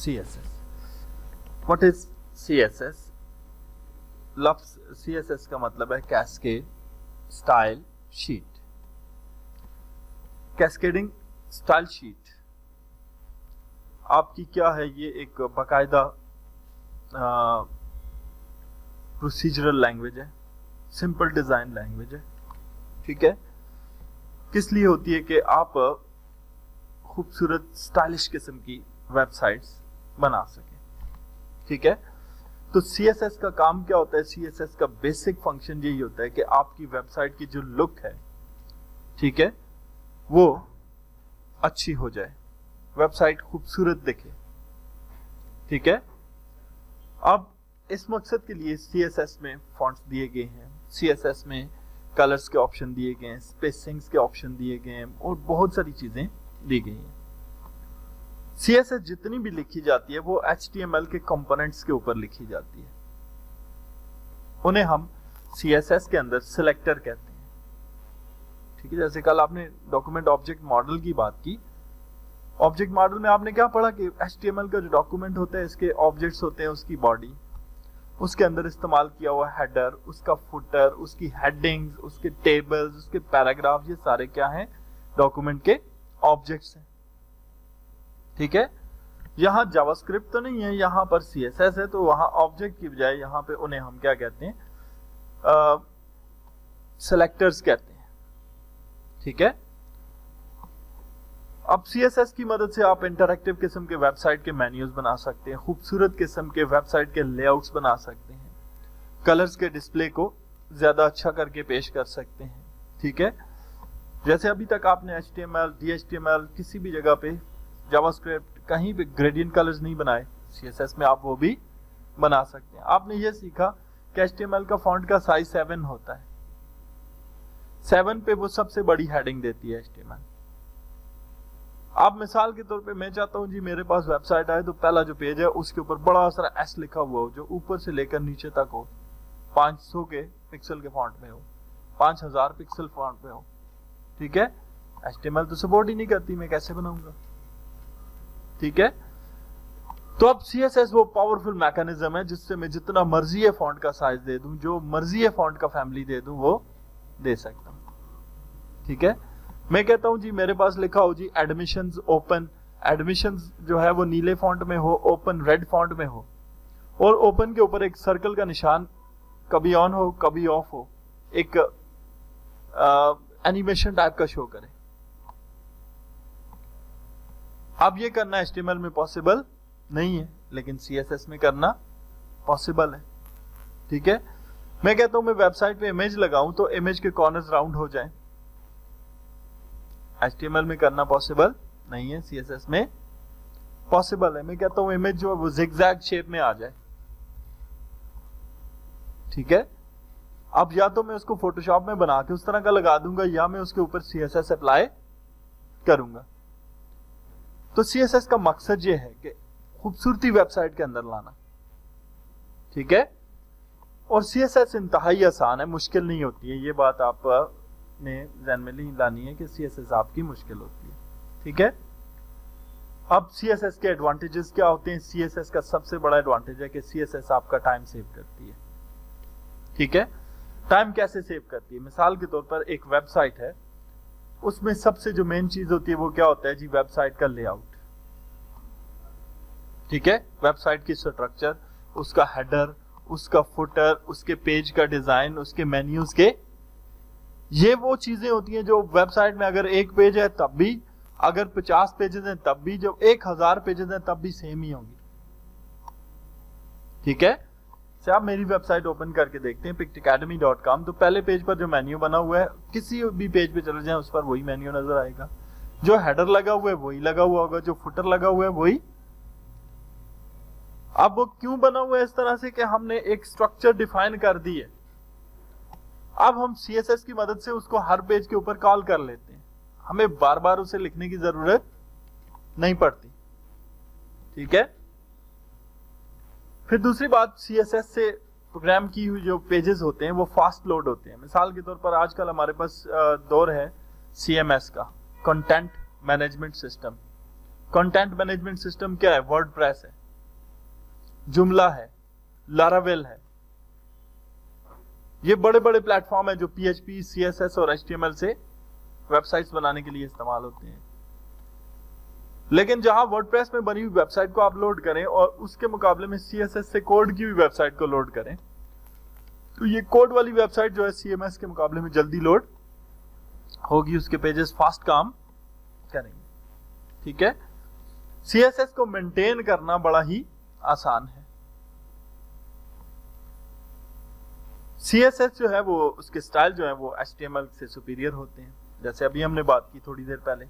CSS. What is CSS? लफ्ज CSS का मतलब है cascade style sheet. Cascading style sheet आपकी क्या है? ये एक बाकायदा प्रोसीजरल लैंग्वेज है, सिंपल डिजाइन लैंग्वेज है. ठीक है, किस लिए होती है कि आप खूबसूरत स्टाइलिश किस्म की वेबसाइट्स बना सकें. ठीक है, तो CSS का काम क्या होता है? CSS का बेसिक फंक्शन यही होता है कि आपकी वेबसाइट की जो लुक है, ठीक है, वो अच्छी हो जाए, वेबसाइट खूबसूरत दिखे. ठीक है, अब इस मकसद के लिए CSS में फॉन्ट्स दिए गए हैं, CSS में कलर्स के ऑप्शन दिए गए हैं, स्पेसिंग्स के ऑप्शन दिए गए हैं और बहुत सारी चीजें दी गई हैं. CSS जितनी भी लिखी जाती है वो HTML के कंपोनेंट्स के ऊपर लिखी जाती है. उन्हें हम CSS के अंदर सिलेक्टर कहते हैं. ठीक है, जैसे कल आपने डॉक्यूमेंट ऑब्जेक्ट मॉडल की बात की. ऑब्जेक्ट मॉडल में आपने क्या पढ़ा कि HTML का जो डॉक्यूमेंट होता है, इसके ऑब्जेक्ट्स होते हैं, उसकी बॉडी, उसके अंदर इस्तेमाल किया हुआ हेडर, उसका फुटर, उसकी हेडिंग्स, उसके टेबल्स, उसके पैराग्राफ, ये सारे क्या हैं? डॉक्यूमेंट के ऑब्जेक्ट्स हैं. ठीक है, यहां जावास्क्रिप्ट तो नहीं है, यहां पर CSS है, तो वहां ऑब्जेक्ट की बजाय यहां पे उन्हें हम क्या कहते हैं? सेलेक्टर्स कहते हैं. ठीक है, अब CSS की मदद से आप इंटरैक्टिव किस्म के वेबसाइट के मेन्यूज बना सकते हैं, खूबसूरत किस्म के वेबसाइट के लेआउट्स बना सकते हैं, कलर्स के डिस्प्ले को ज्यादा अच्छा करके पेश कर सकते हैं. ठीक है, जैसे अभी तक आपने HTML, DHTML किसी भी जगह पे, जावास्क्रिप्ट कहीं पे ग्रेडियंट कलर्स नहीं बनाए, CSS में आप वो भी बना सकते हैं. आपने ये सीखा कि HTML का फॉन्ट का साइज 7 होता है. 7 पे वो सबसे बड़ी हेडिंग देती है HTML. आप मिसाल के तौर पे मैं चाहता हूं जी मेरे पास वेबसाइट आए तो पहला जो पेज है उसके ऊपर बड़ा सारा S लिखा हुआ हो, जो ऊपर से लेकर नीचे तक हो, 500 के पिक्सल के फॉन्ट में हो, 5000 पिक्सल फॉन्ट में हो. ठीक है, HTML तो सपोर्ट ही नहीं करती, मैं कैसे बनाऊंगा? ठीक है, तो अब CSS वो पावरफुल मैकेनिज्म है जिससे मैं जितना मर्जी है फॉन्ट का साइज दे दूं, जो मर्जी है फॉन्ट का फैमिली दे दूं, वो दे सकता हूं. ठीक है, मैं कहता हूं जी मेरे पास लिखा हो जी एडमिशंस ओपन, एडमिशंस जो है वो नीले फॉन्ट में हो, ओपन रेड फॉन्ट में हो, और ओपन के ऊपर एक सर्कल का निशान कभी ऑन हो कभी ऑफ हो, एक एनिमेशन टाइप का शो करे. अब ये करना HTML में पॉसिबल नहीं है, लेकिन CSS में करना पॉसिबल है. ठीक है, मैं कहता हूं मैं वेबसाइट पे इमेज लगाऊं तो इमेज के कॉर्नर्स राउंड हो जाएं. HTML में करना पॉसिबल नहीं है, CSS में पॉसिबल है. मैं कहता हूं इमेज जो है वो जिगजैग शेप में आ जाए. ठीक है, अब या तो मैं उसको फोटोशॉप में बना के उस तरह का लगा दूंगा, या मैं उसके ऊपर CSS अप्लाई करूंगा. तो CSS का मकसद ये है कि खूबसूरती वेबसाइट के अंदर लाना. ठीक है, और CSS इंतहाई आसान है, मुश्किल नहीं होती है. ये बात आपने ध्यान में नहीं लानी है कि CSS आपकी मुश्किल होती है. ठीक है, अब CSS के एडवांटेजेस क्या होते हैं? CSS का सबसे बड़ा एडवांटेज है कि CSS आपका टाइम सेव करती है. ठीक है, टाइम कैसे सेव करती है? मिसाल के तौर पर एक वेबसाइट है, उसमें सबसे जो मेन चीज होती है वो क्या होता है जी? वेबसाइट का लेआउट. ठीक है, वेबसाइट की स्ट्रक्चर, उसका हेडर, उसका फुटर, उसके पेज का डिजाइन, उसके मेन्यूज के, ये वो चीजें होती हैं जो वेबसाइट में अगर एक पेज है तब भी, अगर 50 पेजेस हैं तब भी, जब 1000 पेजेस हैं तब भी सेम ही होंगी. ठीक है, से आप मेरी वेबसाइट ओपन करके देखते हैं pictacademy.com, तो पहले पेज पर जो मेन्यू बना हुआ है, किसी भी पेज पे चले जाएं उस पर वही मेन्यू नजर आएगा. जो हेडर लगा हुआ है वही लगा हुआ होगा, जो फुटर लगा हुआ है वही. अब वो क्यों बना हुआ है इस तरह से कि हमने एक स्ट्रक्चर डिफाइन कर दी है. अब हम CSS की मदद से उसको हर पेज के ऊपर कॉल कर लेते हैं, हमें बार बार उसे लिखने की जरूरत नहीं पड़ती. ठीक है, फिर दूसरी बात, CSS से प्रोग्राम की हुई जो पेजेस होते हैं वो फास्ट लोड होते हैं. मिसाल के तौर पर आजकल हमारे पास दौर है CMS का, content management system. Content management system क्या है? वर्डप्रेस है, जुमला है, लारावेल है। ये बड़े बड़े प्लेटफॉर्म है जो PHP, CSS और HTML से वेबसाइट्स बनाने के लिए इस्तेमाल होते हैं। लेकिन जहां वर्डप्रेस में बनी हुई वेबसाइट को आप लोड करें और उसके मुकाबले में CSS से कोड की हुई वेबसाइट को लोड करें, तो ये कोड वाली वेबसाइट जो है CMS के मुकाबले में जल्दी लोड होगी, उसके पेजेस फास्ट काम करेंगे। ठीक है, CSS को मेंटेन करना बड़ा ही आसान है। CSS जो है वो उसके स्टाइल जो है वो HTML से सुपीरियर होते हैं, जैसे अभी हमने बात की थोड़ी देर पहले।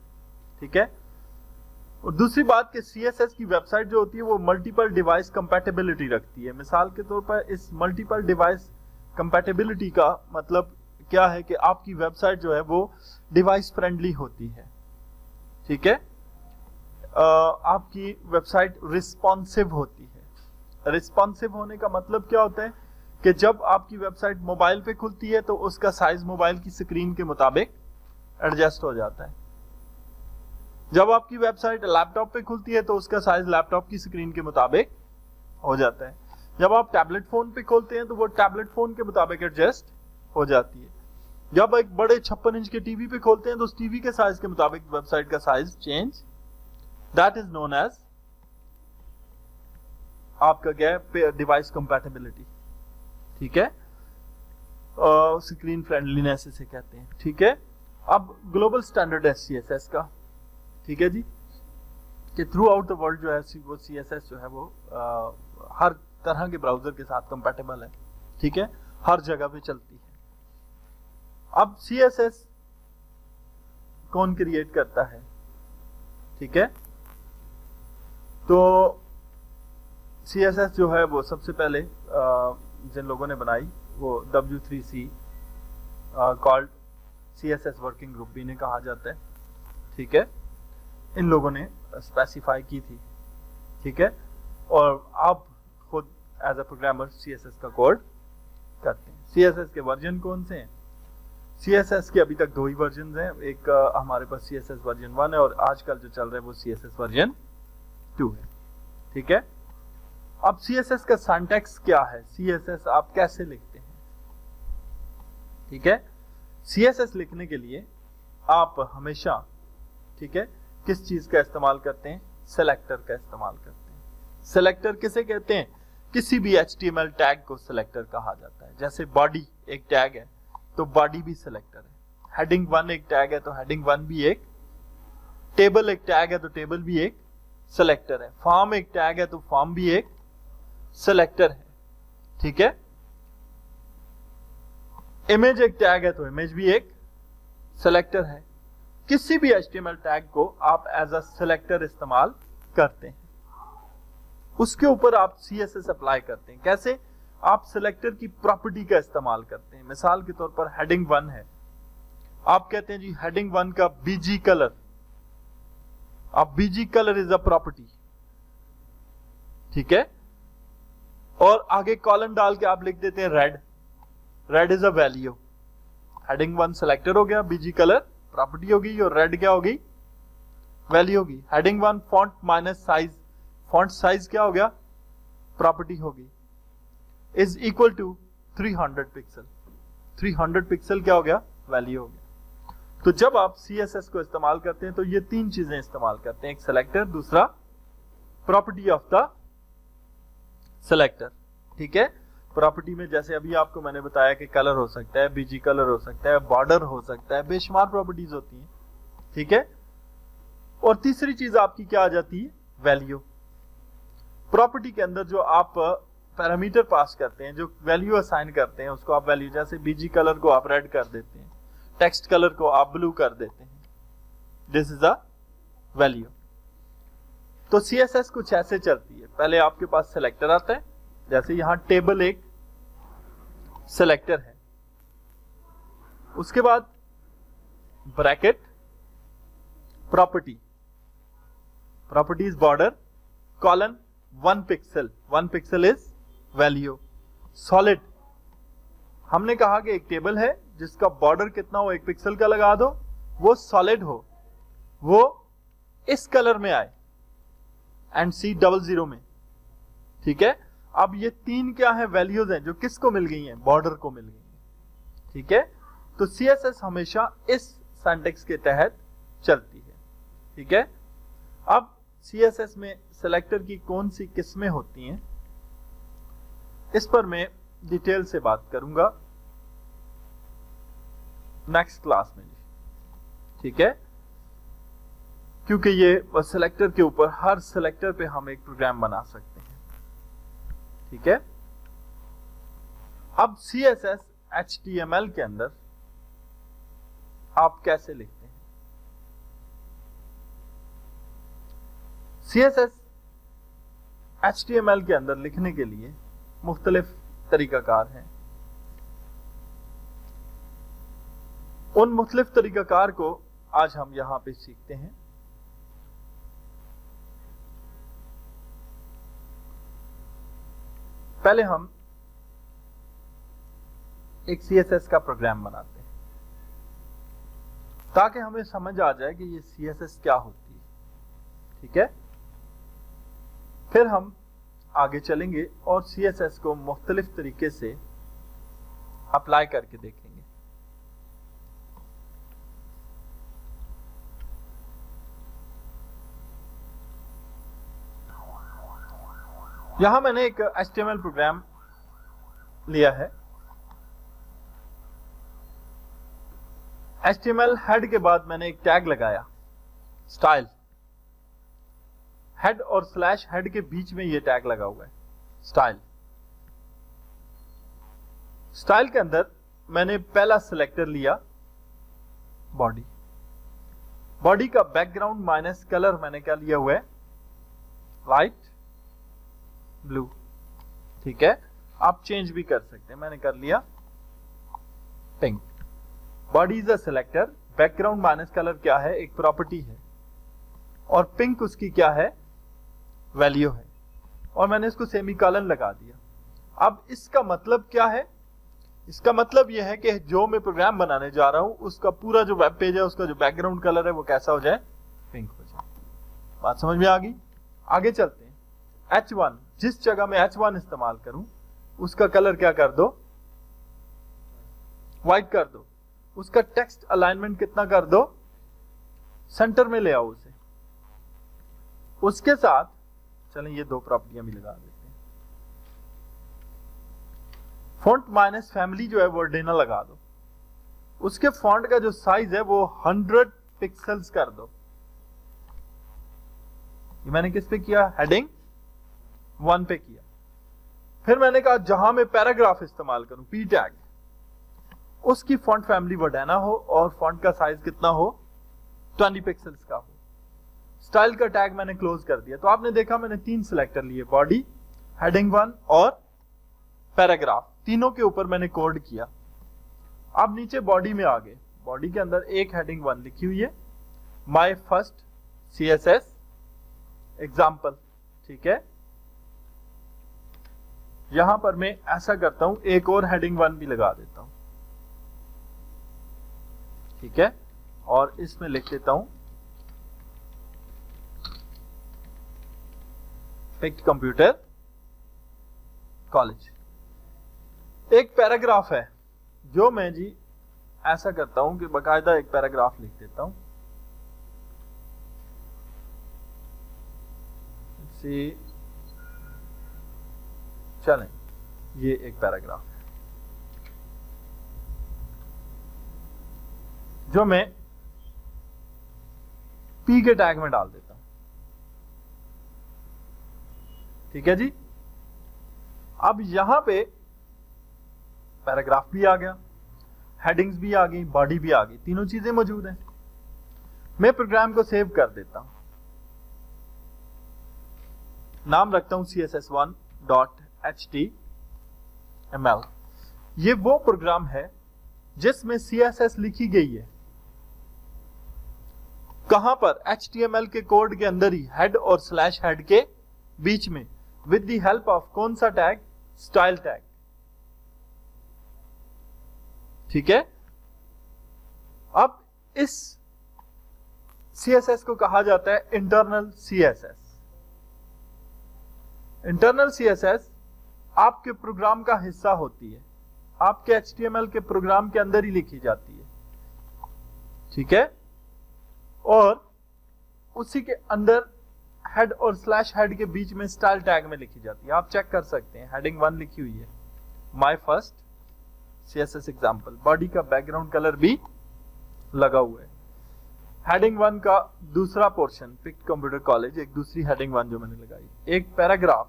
ठीक है, और दूसरी बात कि CSS की वेबसाइट जो होती है वो मल्टीपल डिवाइस कंपैटिबिलिटी रखती है। मिसाल के तौर पर इस मल्टीपल डिवाइस कंपैटिबिलिटी का मतलब क्या है कि आपकी वेबसाइट जो है वो डिवाइस फ्रेंडली होती है। ठीक है, आपकी वेबसाइट रिस्पॉन्सिव होती है। रिस्पॉन्सिव होने का मतलब क्या होता है कि जब आपकी वेबसाइट मोबाइल पे खुलती है तो उसका साइज मोबाइल की स्क्रीन के मुताबिक एडजस्ट हो जाता है। जब आपकी वेबसाइट लैपटॉप पे खुलती है तो उसका साइज लैपटॉप की स्क्रीन के मुताबिक हो जाता है। जब आप टैबलेट फोन पे खोलते हैं तो वो टैबलेट फोन के मुताबिक एडजस्ट हो जाती है। जब एक बड़े 56 इंच के टीवी पे खोलते हैं तो उस टीवी के साइज के मुताबिक वेबसाइट का size change, that is known as आपका क्या है? Device compatibility. ठीक है, स्क्रीन फ्रेंडलीनेस इसे कहते हैं। ठीक है, अब ग्लोबल स्टैंडर्ड है CSS का। ठीक है जी, कि थ्रू आउट द वर्ल्ड जो है वो CSS जो है वो हर तरह के ब्राउजर के साथ कंपैटिबल है। ठीक है, हर जगह पे चलती है। अब CSS कौन क्रिएट करता है? ठीक है, तो CSS जो है वो सबसे पहले जिन लोगों ने बनाई वो W3C called CSS working group भी ने कहा जाता है। ठीक है, इन लोगों ने स्पेसिफाई की थी। ठीक है, और आप खुद एज अ प्रोग्रामर CSS का कोड करते हैं। CSS के वर्जन कौन से हैं? CSS के अभी तक 2 ही वर्जन हैं। एक हमारे पास CSS वर्जन 1 है और आजकल जो चल रहा है वो CSS वर्जन 2 है। ठीक है, अब CSS का सिंटैक्स क्या है? CSS आप कैसे लिखते हैं? ठीक है, CSS लिखने के लिए आप हमेशा, ठीक है, किस चीज का इस्तेमाल करते हैं? सेलेक्टर का इस्तेमाल करते हैं। सेलेक्टर किसे कहते हैं? किसी भी HTML टैग को सेलेक्टर कहा जाता है। जैसे बॉडी एक टैग है तो बॉडी भी सेलेक्टर है। हेडिंग 1 एक टैग है तो हेडिंग 1 भी एक, टेबल एक टैग है तो टेबल भी एक सेलेक्टर है। फॉर्म एक टैग है तो फॉर्म भी एक सेलेक्टर है। ठीक है, इमेज एक टैग है तो इमेज भी एक सेलेक्टर है। किसी भी HTML टैग को आप एज अ सेलेक्टर इस्तेमाल करते हैं, उसके ऊपर आप CSS अप्लाई करते हैं। कैसे? आप सेलेक्टर की प्रॉपर्टी का इस्तेमाल करते हैं। मिसाल के तौर पर हेडिंग 1 है, आप कहते हैं जी हेडिंग 1 का BG कलर, आप BG colour is a property. ठीक है, और आगे कॉलन डाल के आप लिख देते हैं red, red is a value. Heading 1 selector हो गया, BG कलर प्रॉपर्टी होगी और रेड क्या होगी? वैल्यू होगी। Heading 1 font minus size, font size क्या हो गया? प्रॉपर्टी होगी। Is equal to 300 pixel, 300 pixel क्या हो गया? वैल्यू हो गया। तो जब आप CSS को इस्तेमाल करते हैं तो ये 3 चीजें इस्तेमाल करते हैं, एक सेलेक्टर, दूसरा प्रॉपर्टी ऑफ द सेलेक्टर। ठीक है, प्रॉपर्टी में जैसे अभी आपको मैंने बताया कि कलर हो सकता है, BG कलर हो सकता है, बॉर्डर हो सकता है, बेशुमार प्रॉपर्टीज होती हैं। ठीक है, और तीसरी चीज आपकी क्या आ जाती है? वैल्यू। प्रॉपर्टी के अंदर जो आप पैरामीटर पास करते हैं, जो वैल्यू असाइन करते हैं, उसको आप वैल्यू, जैसे BG कलर को आप रेड कर देते हैं, टेक्स्ट कलर को आप ब्लू कर देते हैं, दिस इज अ वैल्यू। तो CSS कुछ ऐसे चलती है। पहले आपके पास सेलेक्टर आता है, जैसे यहां टेबल एक सेलेक्टर है, उसके बाद bracket, property, property is border, colon 1 pixel, 1 pixel is value, solid. हमने कहा कि एक टेबल है जिसका बॉर्डर कितना हो, 1 पिक्सल का लगा दो, वो सॉलिड हो, वो इस कलर में आए, एंड C00 में, ठीक है। अब ये 3 क्या है, वैल्यूज हैं जो किसको मिल गई हैं, बॉर्डर को मिल गई हैं, ठीक है। तो CSS हमेशा इस सिंटैक्स के तहत चलती है, ठीक है। अब CSS में सिलेक्टर की कौन सी किस्में होती हैं, इस पर मैं डिटेल से बात करूंगा नेक्स्ट क्लास में, ठीक है। क्योंकि ये सिलेक्टर के ऊपर, हर सिलेक्टर पे हम एक प्रोग्राम बना सकते हैं, ठीक है। अब CSS HTML के अंदर आप कैसे लिखते हैं? CSS HTML के अंदर लिखने के लिए मुख्तलिफ तरीकाकार हैं। उन मुख्तलिफ तरीकाकार को आज हम यहां पे सीखते हैं। पहले हम एक CSS का प्रोग्राम बनाते हैं ताकि हमें समझ आ जाए कि ये CSS क्या होती है, ठीक है। फिर हम आगे चलेंगे और CSS को मुख्तलिफ तरीके से अप्लाई करके देखेंगे। यहां मैंने एक HTML प्रोग्राम लिया है। HTML हेड के बाद मैंने एक टैग लगाया स्टाइल। हेड और स्लैश हेड के बीच में ये टैग लगा हुआ है स्टाइल। स्टाइल के अंदर मैंने पहला सिलेक्टर लिया बॉडी। बॉडी का बैकग्राउंड माइनस कलर मैंने क्या लिया हुआ है, लाइट ब्लू, ठीक है। आप चेंज भी कर सकते हैं, मैंने कर लिया pink. Body is a selector, background minus colour क्या है, एक प्रॉपर्टी है, और पिंक उसकी क्या है, वैल्यू है, और मैंने इसको सेमीकोलन लगा दिया। अब इसका मतलब क्या है, इसका मतलब यह है कि जो मैं प्रोग्राम बनाने जा रहा हूं उसका पूरा जो वेब पेज है, उसका जो बैकग्राउंड कलर है वो कैसा हो जाए, पिंक हो जाए। बात समझ में आ गई? आगे चलते हैं। H1, जिस जगह में H1 इस्तेमाल करूं उसका कलर क्या कर दो, व्हाइट कर दो। उसका टेक्स्ट अलाइनमेंट कितना कर दो, सेंटर में ले आओ उसे। उसके साथ चलें ये दो प्रॉपर्टियां भी लगा देते हैं। फॉन्ट माइनस फैमिली जो है वो ऑर्डिनल लगा दो। उसके फॉन्ट का जो साइज है वो 100 पिक्सल्स कर दो। ये मैंने किस पे किया, हेडिंग 1 पे किया। फिर मैंने कहा जहां मैं पैराग्राफ इस्तेमाल करूं, पी टैग, उसकी फॉन्ट फैमिली वर्डेना हो और फॉन्ट का साइज कितना हो, 20 पिक्सल्स का हो। स्टाइल का टैग मैंने क्लोज कर दिया। तो आपने देखा मैंने 3 सिलेक्टर लिए, बॉडी, हेडिंग 1 और पैराग्राफ। तीनों के ऊपर मैंने कोड किया। अब नीचे बॉडी में आ गए। बॉडी के अंदर एक हेडिंग 1 लिखी हुई है, माय फर्स्ट CSS एग्जाम्पल, ठीक है। यहां पर मैं ऐसा करता हूं, एक और हेडिंग 1 भी लगा देता हूं, ठीक है, और इसमें लिख देता हूं पिक कंप्यूटर कॉलेज। एक पैराग्राफ है जो मैं जी ऐसा करता हूं कि बाकायदा एक पैराग्राफ लिख देता हूं। चलें, ये एक पैराग्राफ है जो मैं पी के टैग में डाल देता हूं, ठीक है जी। अब यहां पे पैराग्राफ भी आ गया, हेडिंग्स भी आ गई, बॉडी भी आ गई, तीनों चीजें मौजूद हैं। मैं प्रोग्राम को सेव कर देता हूं, नाम रखता हूं CSS1.html। ये वो प्रोग्राम है जिसमें CSS लिखी गई है। कहां पर, HTML के कोड के अंदर ही, हेड और स्लैश हेड के बीच में, विद द हेल्प ऑफ कौन सा टैग, स्टाइल टैग, ठीक है। अब इस CSS को कहा जाता है इंटरनल CSS, इंटरनल सीएसएस आपके प्रोग्राम का हिस्सा होती है, आपके HTML के प्रोग्राम के अंदर ही लिखी जाती है, ठीक है, और उसी के अंदर हेड और स्लैश हेड के बीच में स्टाइल टैग में लिखी जाती है। आप चेक कर सकते हैं, हेडिंग 1 लिखी हुई है, my first CSS example, body का बैकग्राउंड कलर भी लगा हुआ है। हेडिंग 1 का दूसरा पोर्शन पिक्ड कंप्यूटर कॉलेज, एक दूसरी हेडिंग 1 जो मैंने लगाई, एक पैराग्राफ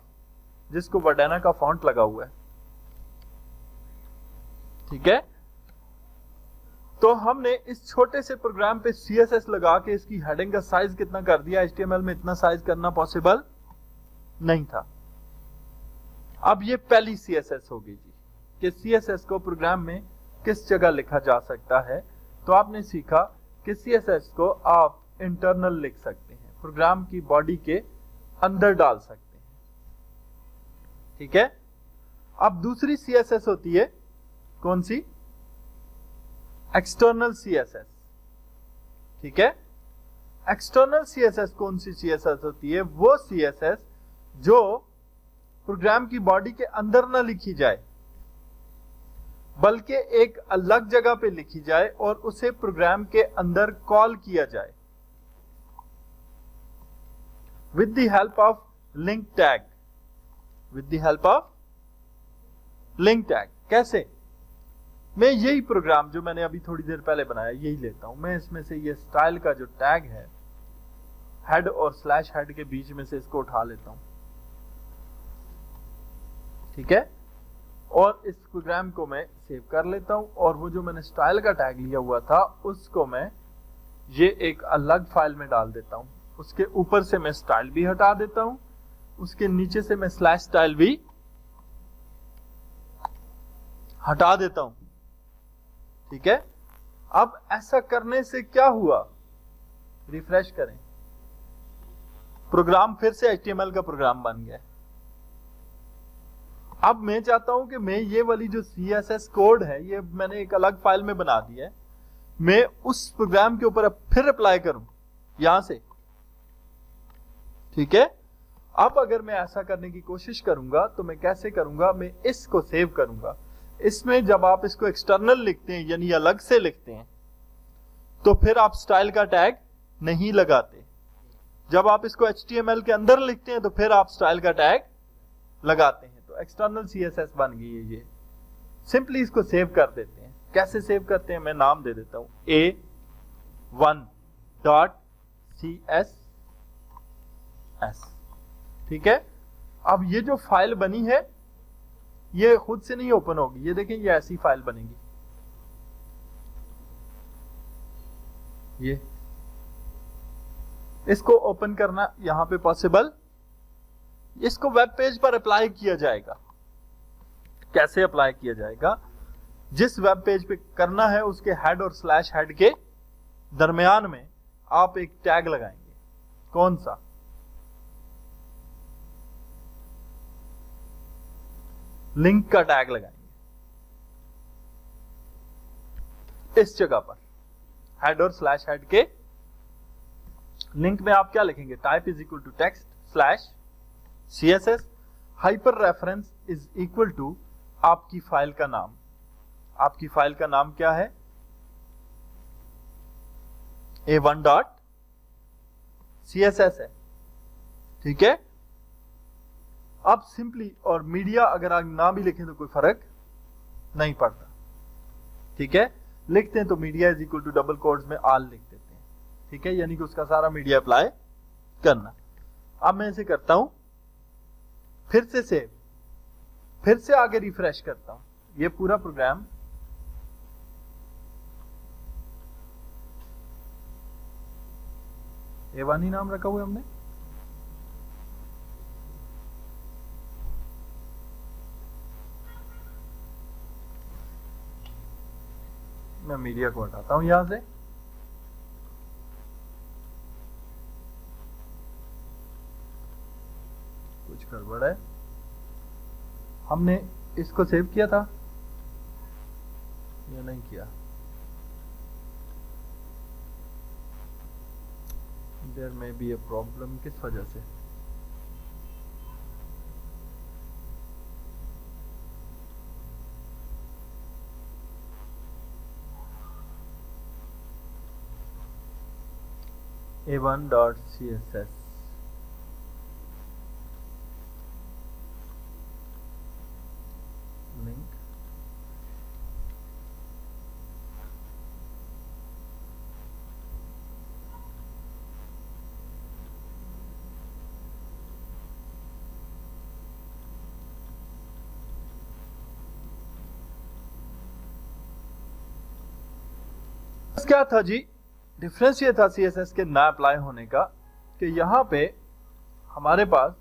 जिसको वर्डेना का फॉन्ट लगा हुआ है, ठीक है। तो हमने इस छोटे से प्रोग्राम पे CSS लगा के इसकी हेडिंग का साइज कितना कर दिया, HTML में इतना साइज करना पॉसिबल नहीं था। अब ये पहली CSS होगी जी कि CSS को प्रोग्राम में किस जगह लिखा जा सकता है। तो आपने सीखा कि CSS को आप इंटरनल लिख सकते हैं, प्रोग्राम की बॉडी के अंदर डाल सकते हैं, ठीक है। अब दूसरी CSS होती है कौन सी, एक्सटर्नल CSS, ठीक है। एक्सटर्नल CSS कौन सी CSS होती है, वो CSS जो प्रोग्राम की बॉडी के अंदर ना लिखी जाए बल्कि एक अलग जगह पे लिखी जाए और उसे प्रोग्राम के अंदर कॉल किया जाए with the help of link tag, with the help of link tag. कैसे, मैं यही प्रोग्राम जो मैंने अभी थोड़ी देर पहले बनाया यही लेता हूं, मैं इसमें से ये स्टाइल का जो टैग है हेड और स्लैश हेड के बीच में से इसको उठा लेता हूं, ठीक है, और इस प्रोग्राम को मैं सेव कर लेता हूं। और वो जो मैंने स्टाइल का टैग लिया हुआ था उसको मैं ये एक अलग फाइल में डाल देता हूं, उसके ऊपर से मैं स्टाइल भी हटा देता हूं, उसके नीचे से मैं स्लैश स्टाइल भी हटा देता हूं, ठीक है। अब ऐसा करने से क्या हुआ, रिफ्रेश करें, प्रोग्राम फिर से HTML का प्रोग्राम बन गया। अब मैं चाहता हूं कि मैं ये वाली जो CSS कोड है ये मैंने एक अलग फाइल में बना दी है, मैं उस प्रोग्राम के ऊपर फिर अप्लाई करूं यहां से, ठीक है। अब अगर मैं ऐसा करने की कोशिश करूंगा तो मैं कैसे करूंगा, मैं इसको सेव करूंगा। इसमें जब आप इसको एक्सटर्नल लिखते हैं यानी अलग से लिखते हैं तो फिर आप स्टाइल का टैग नहीं लगाते, जब आप इसको HTML के अंदर लिखते हैं तो फिर आप स्टाइल का टैग लगाते हैं। तो एक्सटर्नल CSS बन गई है ये। सिंपली इसको सेव कर देते हैं। कैसे सेव करते हैं, मैं नाम दे देता हूं A1.CSS, ठीक है। अब ये जो फाइल बनी है ये खुद से नहीं ओपन होगी, ये देखें ये ऐसी फाइल बनेगी, ये इसको ओपन करना यहां पे पॉसिबल, इसको वेब पेज पर अप्लाई किया जाएगा। कैसे अप्लाई किया जाएगा, जिस वेब पेज पे करना है उसके हेड और स्लैश हेड के दरमियान में आप एक टैग लगाएंगे, कौन सा, लिंक का टैग लगाएंगे इस जगह पर, हेड और स्लैश हेड के लिंक में आप क्या लिखेंगे, type is equal to text slash CSS, hyper reference is equal to आपकी फाइल का नाम। आपकी फाइल का नाम क्या है, A1.CSS है, ठीक है। अब सिंपली, और मीडिया अगर आप ना भी लिखें तो कोई फर्क नहीं पड़ता, ठीक है। लिखते हैं तो media is equal to double quotes में ऑल लिख देते हैं, ठीक है, यानी कि उसका सारा मीडिया अप्लाई करना। अब मैं इसे करता हूं फिर से सेव, फिर से आगे रिफ्रेश करता हूं, ये पूरा प्रोग्राम A1 ही नाम रखा हुआ है हमने, मैं मीडिया को हटाता हूं यहां से, कुछ गड़बड़ है, हमने इसको सेव किया था या नहीं किया, there may be a problem, किस वजह से, a1.css link क्या था जी, डिफरेंस ये था CSS के ना अप्लाई होने का कि यहाँ पे हमारे पास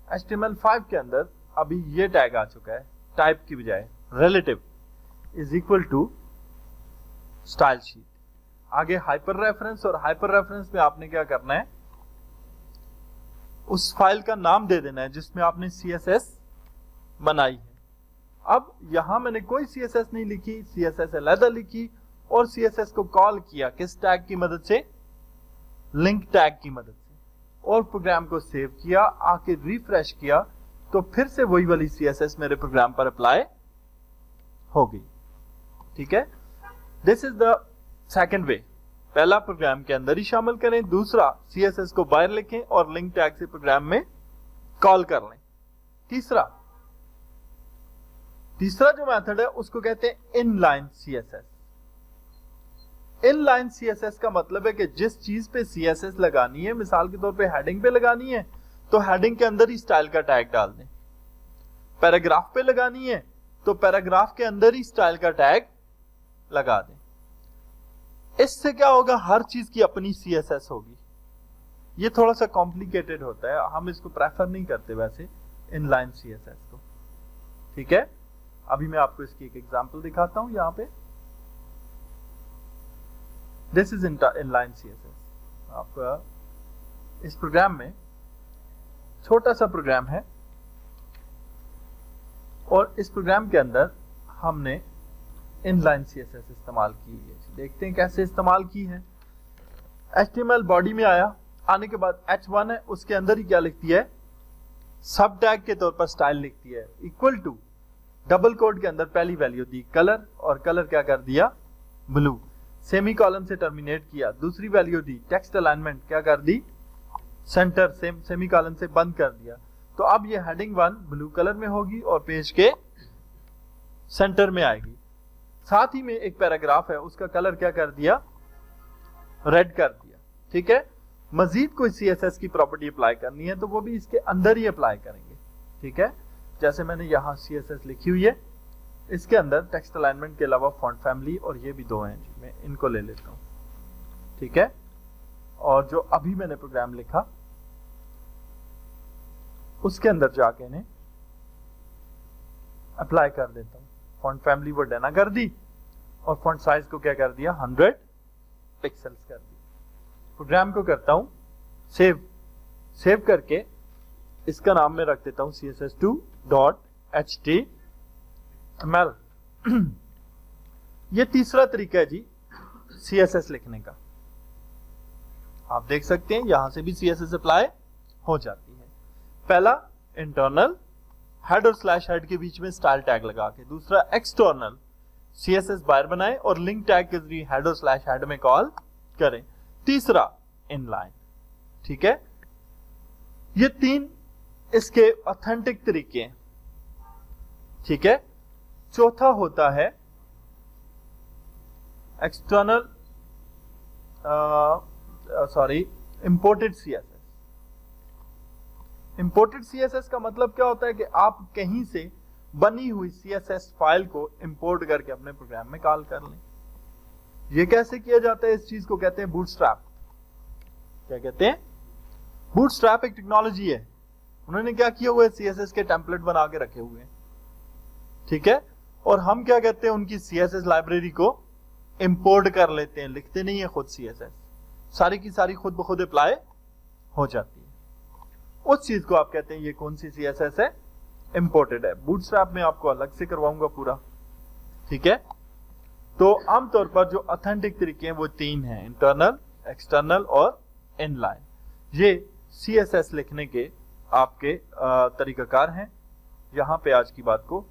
HTML5 के अंदर अभी ये टैग आ चुका है, टाइप की बजाय relative is equal to style sheet. आगे हाइपर रेफरेंस, और हाइपर रेफरेंस में आपने क्या करना है, उस फाइल का नाम दे देना है जिसमें आपने CSS बनाई है। अब यहां मैंने कोई CSS नहीं लिखी, CSS अलग लिखी और CSS को कॉल किया किस टैग की मदद से, लिंक टैग की मदद से, और प्रोग्राम को सेव किया, आके रिफ्रेश किया तो फिर से वही वाली CSS मेरे प्रोग्राम पर अप्लाई हो गई। ठीक है, दिस इज द सेकंड वे। पहला प्रोग्राम के अंदर ही शामिल करें, दूसरा CSS को बाहर लिखें और लिंक टैग से प्रोग्राम में कॉल कर लें। तीसरा जो मेथड है उसको कहते हैं इनलाइन CSS। इनलाइन CSS का मतलब है कि जिस चीज पे CSS लगानी है, मिसाल के तौर पे हेडिंग पे लगानी है तो हेडिंग के अंदर ही स्टाइल का टैग डाल दें, पैराग्राफ पे लगानी है तो पैराग्राफ के अंदर ही स्टाइल का टैग लगा दें। इससे क्या होगा, हर चीज की अपनी CSS होगी। ये थोड़ा सा कॉम्प्लिकेटेड होता है, हम इसको प्रेफर नहीं करते वैसे इनलाइन CSS को। ठीक है, अभी मैं आपको इसकी एक एग्जांपल दिखाता हूं। यहां पे दिस इज इनलाइन CSS। आपका इस प्रोग्राम में छोटा सा प्रोग्राम है और इस प्रोग्राम के अंदर हमने इनलाइन CSS इस्तेमाल की है। देखते हैं कैसे इस्तेमाल की है। HTML बॉडी में आया, आने के बाद H1 है, उसके अंदर ही क्या लिखती है, सब टैग के तौर पर स्टाइल लिखती है, इक्वल टू डबल कोड के अंदर पहली वैल्यू दी कलर, और कलर क्या कर दिया, ब्लू। सेमी कॉलन से टर्मिनेट किया, दूसरी वैल्यू दी टेक्स्ट अलाइनमेंट, क्या कर दी, सेंटर, सेमी कॉलन से बंद कर दिया। तो अब ये हेडिंग 1 ब्लू कलर में होगी और पेज के सेंटर में आएगी। साथ ही में एक पैराग्राफ है, उसका कलर क्या कर दिया, रेड कर दिया। ठीक है, मजीद कोई CSS की प्रॉपर्टी अप्लाई करनी है तो वो भी इसके अंदर ही अप्लाई करेंगे। ठीक है, जैसे मैंने यहां CSS लिखी हुई है, इसके अंदर टेक्स्ट अलाइनमेंट के अलावा फॉन्ट फैमिली और ये भी दो हैं जी, मैं इनको ले लेता हूं। ठीक है, और जो अभी मैंने प्रोग्राम लिखा उसके अंदर जाके इन्हें अप्लाई कर देता हूं। फॉन्ट फैमिली वो डना कर दी और फॉन्ट साइज को क्या कर दिया, 100 पिक्सल्स कर दी। प्रोग्राम को करता हूं सेव करके इसका नाम मैं रख देता हूं css2.html। ये तीसरा तरीका है जी CSS लिखने का। आप देख सकते हैं यहां से भी CSS अप्लाई हो जाती है। पहला इंटरनल हेड और स्लैश हेड के बीच में स्टाइल टैग लगा के, दूसरा एक्सटर्नल CSS बाहर बनाए और लिंक टैग के जरिए हेड और स्लैश हेड में कॉल करें, तीसरा इनलाइन। ठीक है, ये तीन इसके ऑथेंटिक तरीके हैं। ठीक है, चौथा होता है external imported CSS। Imported CSS का मतलब क्या होता है कि आप कहीं से बनी हुई CSS फाइल को इंपोर्ट करके अपने प्रोग्राम में कॉल कर लें। ये कैसे किया जाता है, इस चीज को कहते हैं बूटस्ट्रैप। क्या कहते हैं, बूटस्ट्रैप एक टेक्नोलॉजी है। उन्होंने क्या किया हुआ है, CSS के टेम्पलेट बना के रखे हुए हैं। ठीक है, और हम क्या कहते हैं, उनकी CSS लाइब्रेरी को इंपोर्ट कर लेते हैं, लिखते नहीं है खुद CSS, सारी की सारी खुद ब खुद अप्लाई हो जाती है। उस चीज को आप कहते हैं ये कौन सी CSS है, इंपोर्टेड है। बूटस्ट्रैप में आपको अलग से करवाऊंगा पूरा। ठीक है, तो आमतौर पर जो ऑथेंटिक तरीके हैं वो तीन हैं, इंटरनल, एक्सटर्नल और इनलाइन। ये CSS लिखने के आपके तरीकाकार हैं। यहां पे आज की बात को